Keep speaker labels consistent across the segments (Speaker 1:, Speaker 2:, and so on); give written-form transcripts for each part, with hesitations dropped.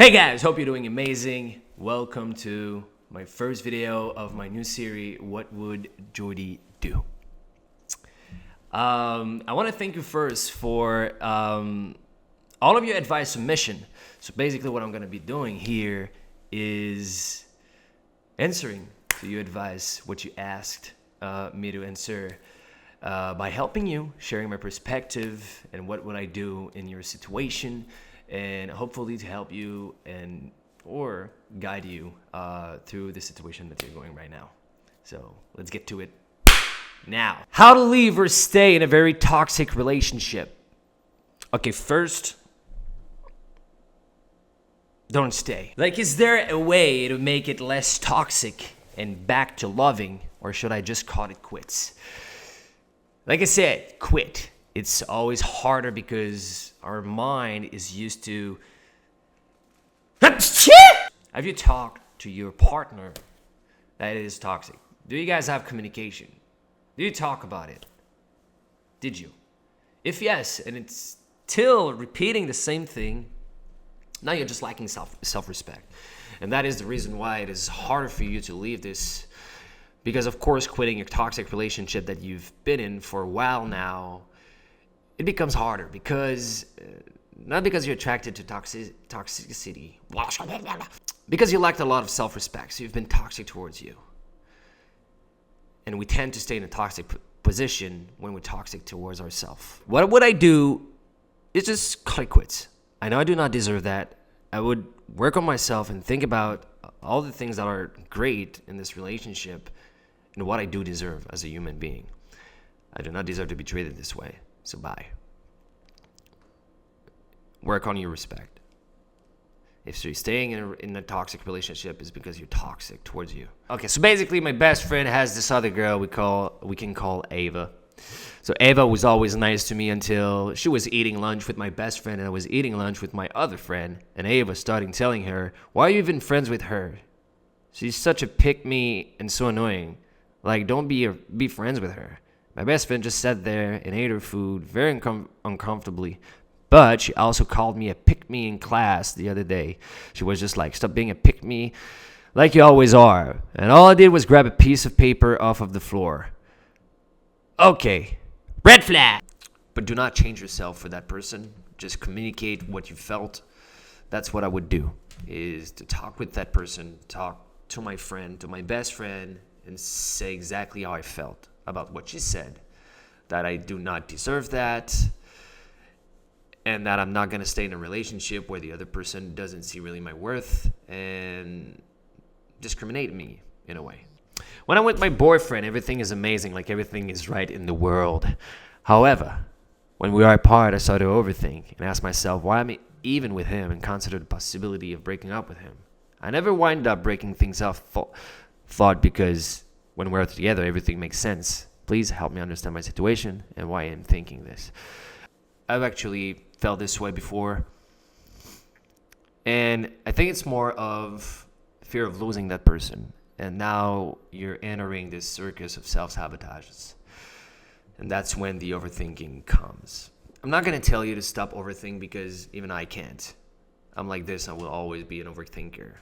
Speaker 1: Hey guys, hope you're doing amazing. Welcome to my first video of my new serie, What Would Jordy Do? I want to thank you first for all of your advice submission. So basically what I'm going to be doing here is answering to your advice, what you asked me to answer by helping you, sharing my perspective and what would I do in your situation, and hopefully to help you or guide you through the situation that you're going right now. So let's get to it now. How to leave or stay in a very toxic relationship. Okay, first, don't stay. Like, is there a way to make it less toxic and back to loving, or should I just call it quits? Like I said, quit. It's always harder because our mind is used to... Have you talked to your partner that is toxic? Do you guys have communication? Do you talk about it? Did you? If yes, and it's still repeating the same thing, now you're just lacking self-respect. And that is the reason why it is harder for you to leave this. Because, of course, quitting a toxic relationship that you've been in for a while now, it becomes harder because, not because you're attracted to toxicity, because you lacked a lot of self-respect, so you've been toxic towards you. And we tend to stay in a toxic position when we're toxic towards ourselves. What would I do is just cut it quits. I know I do not deserve that. I would work on myself and think about all the things that are great in this relationship and what I do deserve as a human being. I do not deserve to be treated this way. So bye. Work on your respect. If you're staying in a toxic relationship, it's because you're toxic towards you. Okay, so basically my best friend has this other girl we can call Ava. So Ava was always nice to me until she was eating lunch with my best friend and I was eating lunch with my other friend. And Ava started telling her, why are you even friends with her? She's such a pick-me and so annoying. Like, don't be friends with her. My best friend just sat there and ate her food very uncomfortably. But she also called me a pick-me in class the other day. She was just like, stop being a pick-me like you always are. And all I did was grab a piece of paper off of the floor. Okay, red flag. But do not change yourself for that person. Just communicate what you felt. That's what I would do, is to talk with that person, talk to my friend, to my best friend, and say exactly how I felt about what she said, that I do not deserve that, and that I'm not going to stay in a relationship where the other person doesn't see really my worth and discriminate me in a way. When I'm with my boyfriend, everything is amazing, like everything is right in the world. However, when we are apart, I start to overthink and ask myself why I'm even with him and consider the possibility of breaking up with him. I never wind up breaking things off thought because when we're together, everything makes sense. Please help me understand my situation and why I'm thinking this. I've actually felt this way before. And I think it's more of fear of losing that person. And now you're entering this circus of self-sabotages. And that's when the overthinking comes. I'm not going to tell you to stop overthinking because even I can't. I'm like this, I will always be an overthinker.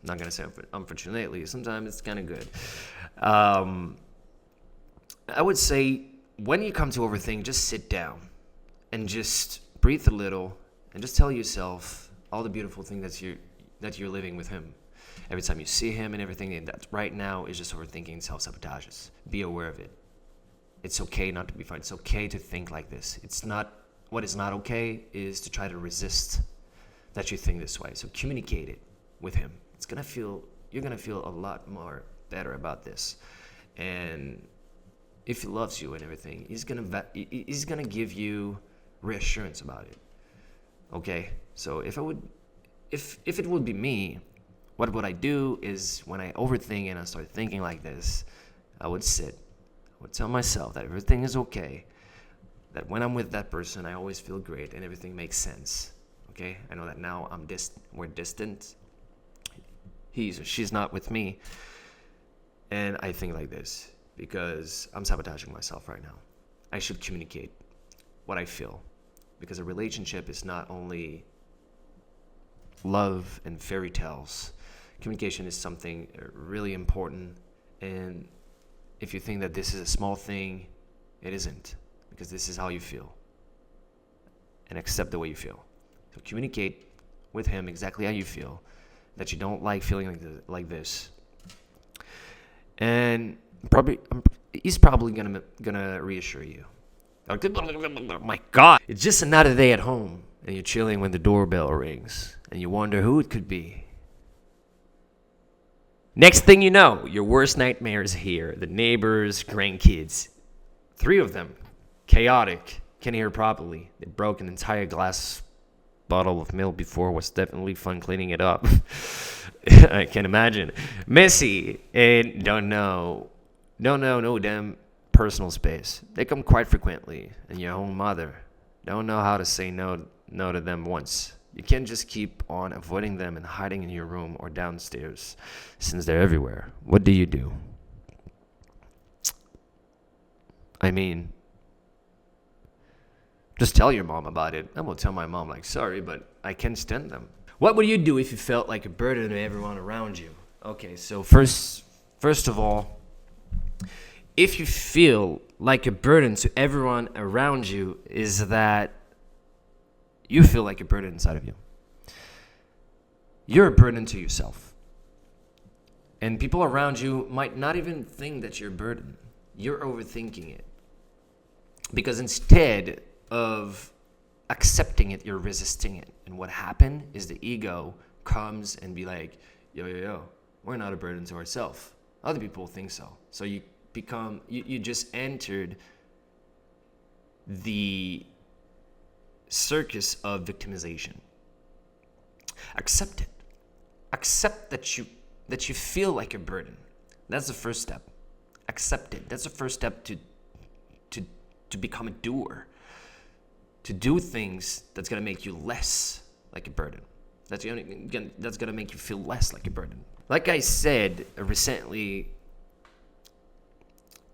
Speaker 1: I'm not going to say unfortunately, sometimes it's kind of good. I would say when you come to overthink, just sit down and just breathe a little and just tell yourself all the beautiful things that you're living with him. Every time you see him and everything, and that right now is just overthinking and self-sabotages. Be aware of it. It's okay not to be fine. It's okay to think like this. What is not okay is to try to resist that you think this way. So communicate it with him. You're gonna feel a lot more better about this. And if he loves you and everything, he's gonna give you reassurance about it. Okay? So if it would be me, what would I do is when I overthink and I start thinking like this, I would tell myself that everything is okay, that when I'm with that person, I always feel great and everything makes sense. Okay? I know that now we're distant. He's or she's not with me. And I think like this because I'm sabotaging myself right now. I should communicate what I feel because a relationship is not only love and fairy tales. Communication is something really important, and if you think that this is a small thing, it isn't, because this is how you feel, and accept the way you feel. So communicate with him exactly how you feel, that you don't like feeling like this, and he's probably gonna reassure you. My God, it's just another day at home, and you're chilling when the doorbell rings, and you wonder who it could be. Next thing you know, your worst nightmare is here. The neighbors, grandkids, 3 of them, chaotic, can't hear properly. They broke an entire glass bottle of milk before. Was definitely fun cleaning it up. I can imagine. Messy and don't know no damn personal space. They come quite frequently, and your own mother don't know how to say no to them once. You can't just keep on avoiding them and hiding in your room or downstairs, since they're everywhere. What do you do? I mean, just tell your mom about it. I will tell my mom, like, sorry, but I can't stand them. What would you do if you felt like a burden to everyone around you? Okay, so first of all, if you feel like a burden to everyone around you, is that you feel like a burden inside of you. You're a burden to yourself. And people around you might not even think that you're a burden. You're overthinking it. Because instead of accepting it, you're resisting it. And what happened is the ego comes and be like, yo, we're not a burden to ourselves. Other people think so. So you just entered the circus of victimization. Accept it. Accept that you feel like a burden. That's the first step. Accept it. That's the first step to become a doer. To do things that's gonna make you less like a burden. That's gonna make you feel less like a burden. Like I said recently,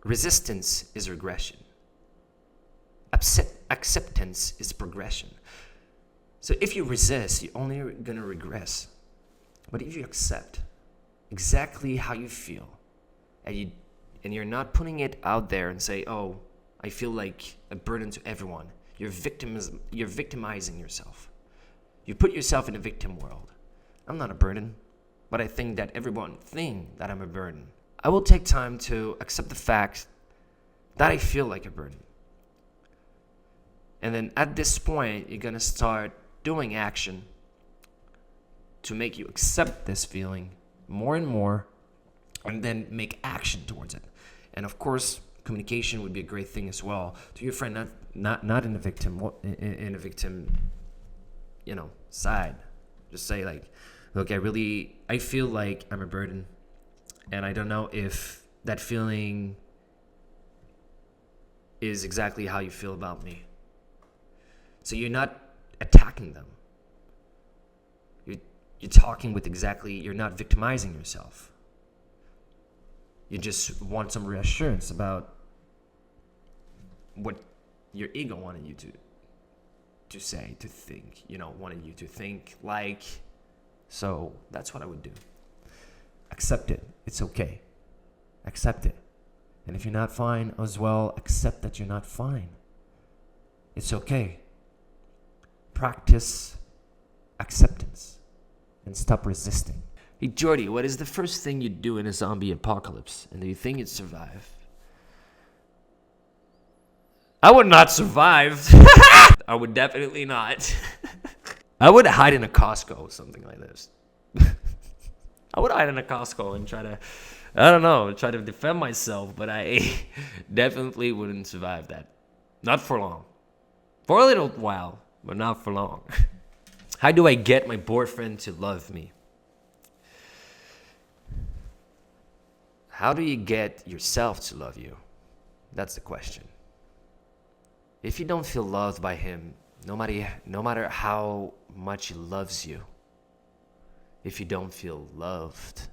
Speaker 1: resistance is regression. Acceptance is progression. So if you resist, you're only going to regress. But if you accept exactly how you feel, and you're not putting it out there and say, oh, I feel like a burden to everyone, you're victimizing yourself. You put yourself in a victim world. I'm not a burden, but I think that everyone thinks that I'm a burden. I will take time to accept the fact that I feel like a burden. And then at this point, you're going to start doing action to make you accept this feeling more and more, and then make action towards it. And of course, communication would be a great thing as well to your friend, not in a victim side. Just say like, look, I feel like I'm a burden, and I don't know if that feeling is exactly how you feel about me. So you're not attacking them. You're talking with you're not victimizing yourself. You just want some reassurance about what your ego wanted you to say, to think, wanted you to think like. So that's what I would do. Accept it. It's okay. Accept it. And if you're not fine as well, accept that you're not fine. It's okay. Practice acceptance and stop resisting. Hey, Jordy, what is the first thing you'd do in a zombie apocalypse? And do you think you'd survive? I would not survive. I would definitely not. I would hide in a Costco or something like this. I would hide in a Costco and try to defend myself, but I definitely wouldn't survive that. Not for long. For a little while, but not for long. How do I get my boyfriend to love me? How do you get yourself to love you? That's the question. If you don't feel loved by him, no matter how much he loves you, if you don't feel loved,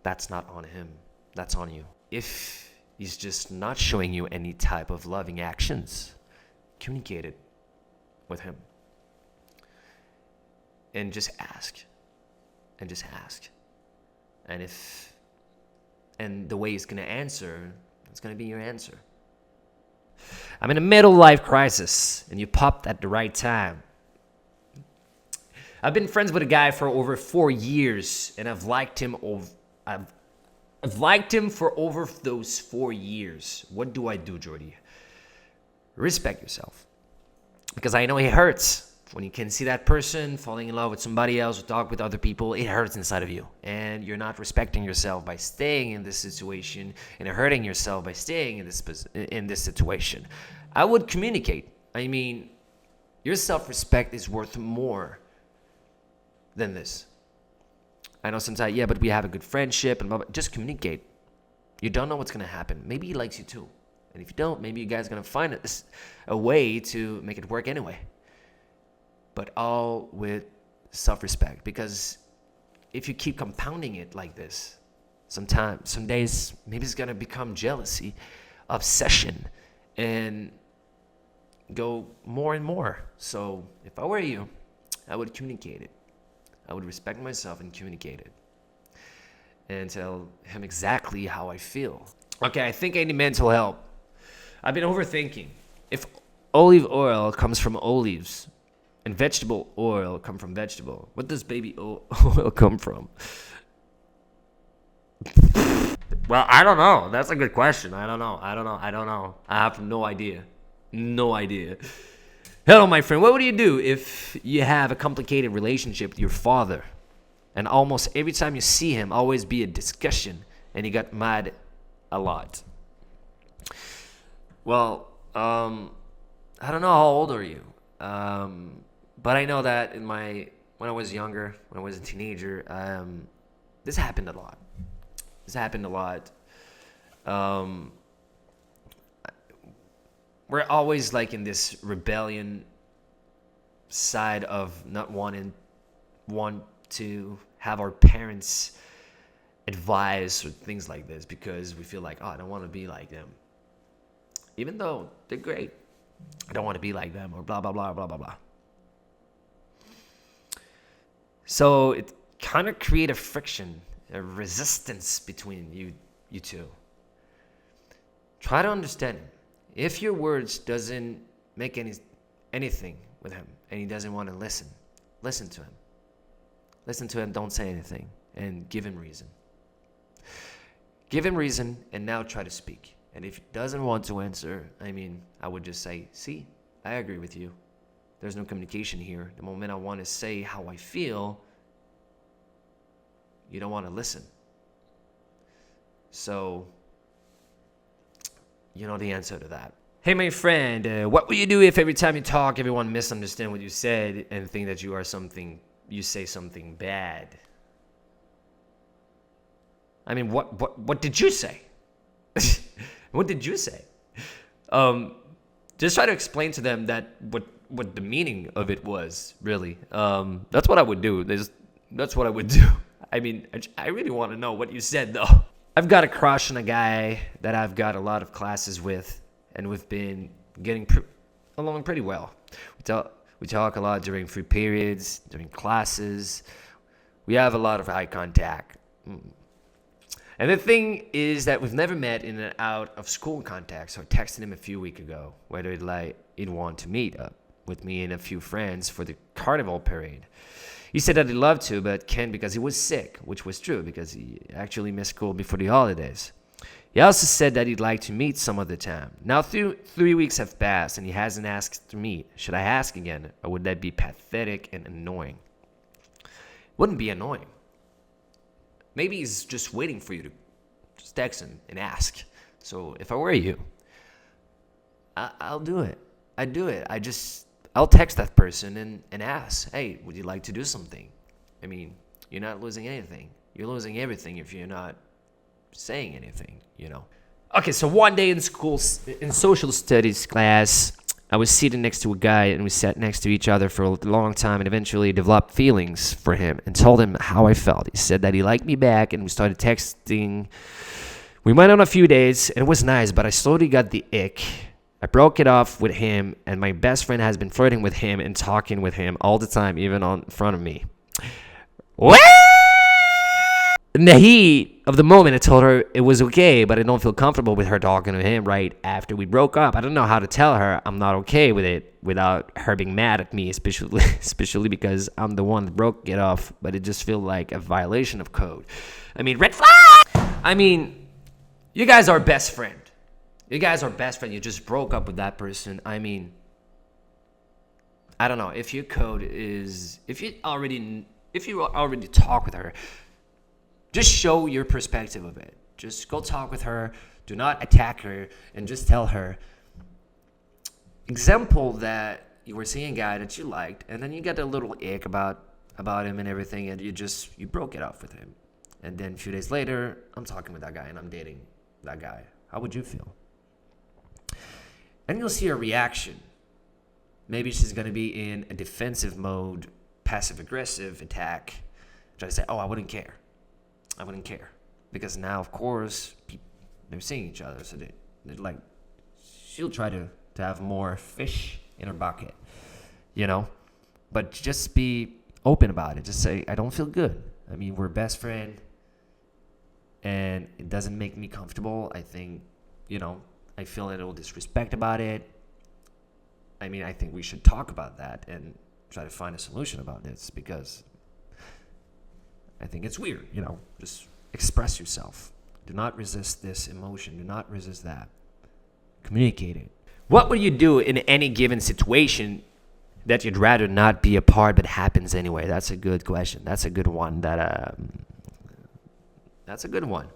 Speaker 1: that's not on him. That's on you. If he's just not showing you any type of loving actions, communicate it with him. and just ask. And just ask. And the way he's going to answer, it's going to be your answer. I'm in a middle life crisis, and you popped at the right time. I've been friends with a guy for over 4 years, and I've liked him for over those 4 years. What do I do, Jordy? Respect yourself. Because I know it hurts. When you can see that person falling in love with somebody else or talk with other people, it hurts inside of you. And you're not respecting yourself by staying in this situation and hurting yourself by staying in this situation. I would communicate. I mean, your self-respect is worth more than this. I know sometimes, but we have a good friendship and blah, blah. Just communicate. You don't know what's going to happen. Maybe he likes you too. And if you don't, maybe you guys are going to find a way to make it work anyway. But all with self-respect. Because if you keep compounding it like this, some days, maybe it's going to become jealousy, obsession, and go more and more. So if I were you, I would communicate it. I would respect myself and communicate it. And tell him exactly how I feel. Okay, I think I need mental help. I've been overthinking. If olive oil comes from olives, and vegetable oil come from vegetable, what does baby oil come from? Well, I don't know. That's a good question. I don't know. I have no idea. Hello, my friend. What would you do if you have a complicated relationship with your father, and almost every time you see him, always be a discussion, and you got mad a lot? Well, I don't know, how old are you? But I know that when I was younger, when I was a teenager, this happened a lot. We're always like in this rebellion side of not want to have our parents advise or things like this, because we feel like, I don't want to be like them. Even though they're great, I don't want to be like them, or blah, blah, blah, blah, blah, blah. So it kind of create a friction, a resistance between you two. Try to understand him. If your words doesn't make anything with him, and he doesn't want to listen to him. Listen to him, don't say anything, and give him reason. Give him reason, and now try to speak. And if he doesn't want to answer, I would just say, see, I agree with you. There's no communication here. The moment I want to say how I feel, you don't want to listen. So, you know the answer to that. Hey, my friend, what will you do if every time you talk, everyone misunderstand what you said and think that you say something bad? What did you say? What did you say? Just try to explain to them that what the meaning of it was, really. That's what I would do. That's what I would do. I really want to know what you said, though. I've got a crush on a guy that I've got a lot of classes with, and we've been getting along pretty well. We talk a lot during free periods, during classes. We have a lot of eye contact. And the thing is that we've never met in and out of school contact, so I texted him a few weeks ago whether he'd want to meet up with me and a few friends for the carnival parade. He said that he'd love to, but can't because he was sick, which was true because he actually missed school before the holidays. He also said that he'd like to meet some other time. Now 3 weeks have passed and he hasn't asked to meet. Should I ask again, or would that be pathetic and annoying? Wouldn't be annoying. Maybe he's just waiting for you to just text him and ask. So if I were you, I'll do it. I'd do it. I'll text that person and ask, hey, would you like to do something? You're not losing anything. You're losing everything if you're not saying anything, Okay, so one day in school, in social studies class, I was sitting next to a guy, and we sat next to each other for a long time, and eventually developed feelings for him and told him how I felt. He said that he liked me back, and we started texting. We went on a few days, and it was nice, but I slowly got the ick I broke it off with him, and my best friend has been flirting with him and talking with him all the time, even in front of me. What? In the heat of the moment, I told her it was okay, but I don't feel comfortable with her talking to him right after we broke up. I don't know how to tell her I'm not okay with it without her being mad at me, especially because I'm the one that broke it off, but it just feels like a violation of code. I mean, red flag! I mean, you guys are best friend. You guys are best friend. You just broke up with that person. I mean, I don't know. If your code is... If you already talk with her, just show your perspective of it. Just go talk with her. Do not attack her. And just tell her, example that you were seeing a guy that you liked, and then you get a little ick about him and everything, and you broke it off with him. And then a few days later, I'm talking with that guy and I'm dating that guy. How would you feel? And you'll see her reaction. Maybe she's going to be in a defensive mode, passive-aggressive attack. Try to say, oh, I wouldn't care. Because now, of course, they're seeing each other. So they're like, she'll try to have more fish in her bucket, you know? But just be open about it. Just say, I don't feel good. I mean, we're best friend, and it doesn't make me comfortable. I think, I feel a little disrespect about it. I mean, I think we should talk about that and try to find a solution about this, because I think it's weird, Just express yourself. Do not resist this emotion. Do not resist that. Communicate it. What would you do in any given situation that you'd rather not be a part but happens anyway? That's a good question. That's a good one. That's a good one.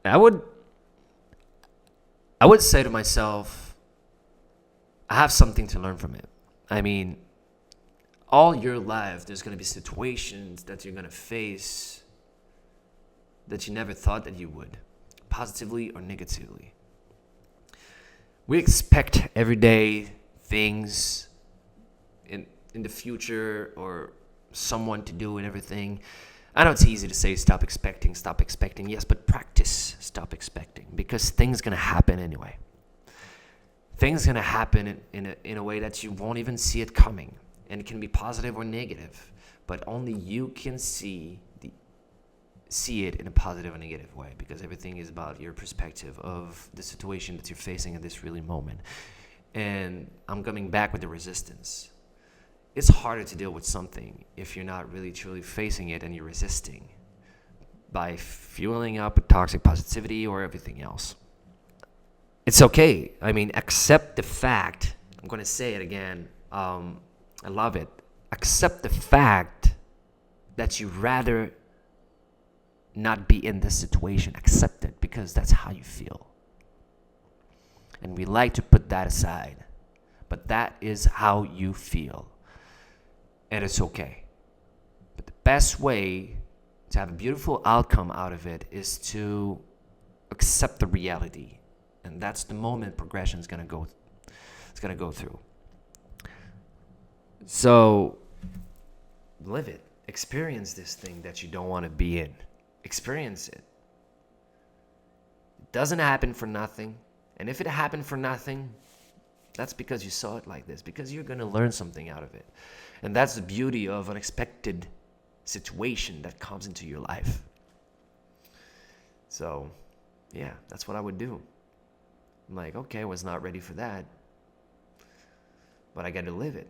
Speaker 1: I would say to myself, I have something to learn from it. I mean, all your life, there's going to be situations that you're going to face that you never thought that you would, positively or negatively. We expect everyday things in the future or someone to do and everything. I know it's easy to say stop expecting. Yes, but practice stop expecting, because things going to happen anyway. Things going to happen in a way that you won't even see it coming. And it can be positive or negative, but only you can see it in a positive or negative way, because everything is about your perspective of the situation that you're facing at this really moment. And I'm coming back with the resistance. It's harder to deal with something if you're not really truly facing it and you're resisting by fueling up with toxic positivity or everything else. It's okay. I mean, accept the fact. I'm going to say it again. I love it. Accept the fact that you'd rather not be in this situation. Accept it, because that's how you feel. And we like to put that aside. But that is how you feel. And it's okay. But the best way to have a beautiful outcome out of it is to accept the reality. And that's the moment progression is going to go through. So, live it. Experience this thing that you don't want to be in. Experience it. It doesn't happen for nothing. And if it happened for nothing, that's because you saw it like this. Because you're going to learn something out of it. And that's the beauty of unexpected situation that comes into your life. So, yeah, that's what I would do. I'm like, okay, I was not ready for that. But I got to live it.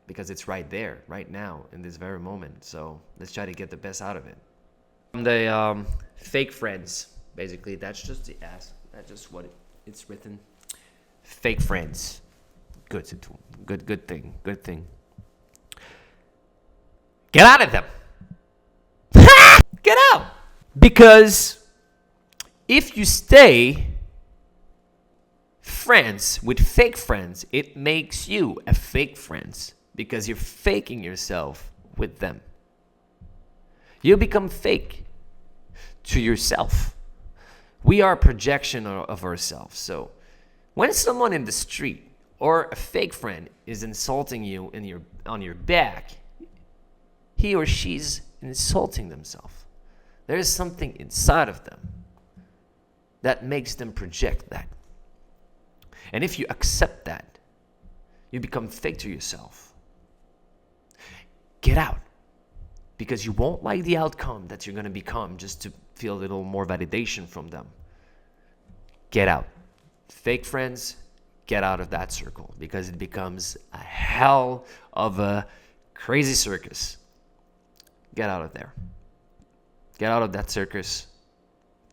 Speaker 1: Because it's right there, right now, in this very moment. So let's try to get the best out of it. The fake friends, basically, that's just the ass. That's just what it's written. Fake friends. Good thing. Get out of them. Get out. Because if you stay friends with fake friends, it makes you a fake friends. Because you're faking yourself with them. You become fake to yourself. We are a projection of ourselves. So when someone in the street or a fake friend is insulting you on your back, he or she's insulting themselves. There is something inside of them that makes them project that. And if you accept that, you become fake to yourself. Get out. Because you won't like the outcome that you're going to become just to feel a little more validation from them. Get out. Fake friends, get out of that circle, because it becomes a hell of a crazy circus. Get out of there. Get out of that circus.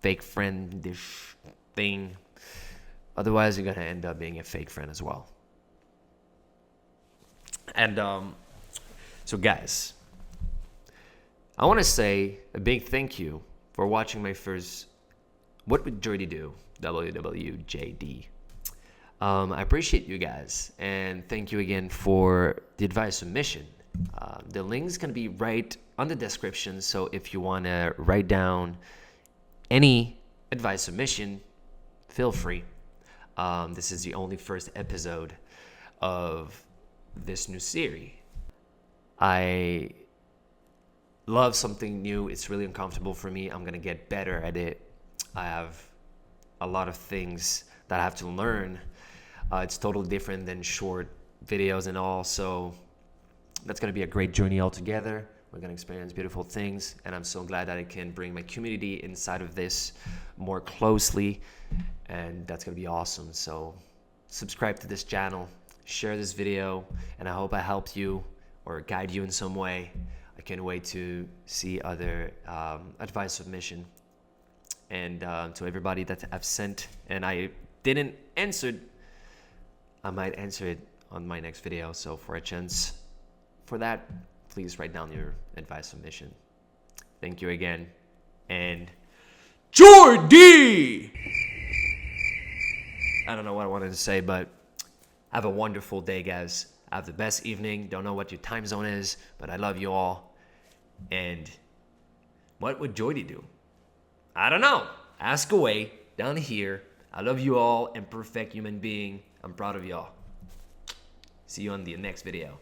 Speaker 1: Fake friend-ish thing. Otherwise, you're going to end up being a fake friend as well. And so guys, I want to say a big thank you for watching my first What Would Jordy Do? WWJD. I appreciate you guys, and thank you again for the advice submission. The link's going to be right on the description, so if you want to write down any advice submission, feel free. This is the only first episode of this new series. I love something new. It's really uncomfortable for me. I'm going to get better at it. I have a lot of things that I have to learn. It's totally different than short videos and all. So that's going to be a great journey altogether. We're going to experience beautiful things. And I'm so glad that I can bring my community inside of this more closely. And that's going to be awesome. So subscribe to this channel, share this video, and I hope I helped you or guide you in some way. I can't wait to see other advice submission. And to everybody that I've sent and I didn't answer, I might answer it on my next video. So for a chance for that, please write down your advice submission. Thank you again. And Jordy! I don't know what I wanted to say, but have a wonderful day, guys. Have the best evening. Don't know what your time zone is, but I love you all. And what would Jordy do? I don't know. Ask away down here. I love you all, imperfect human being. I'm proud of y'all. See you on the next video.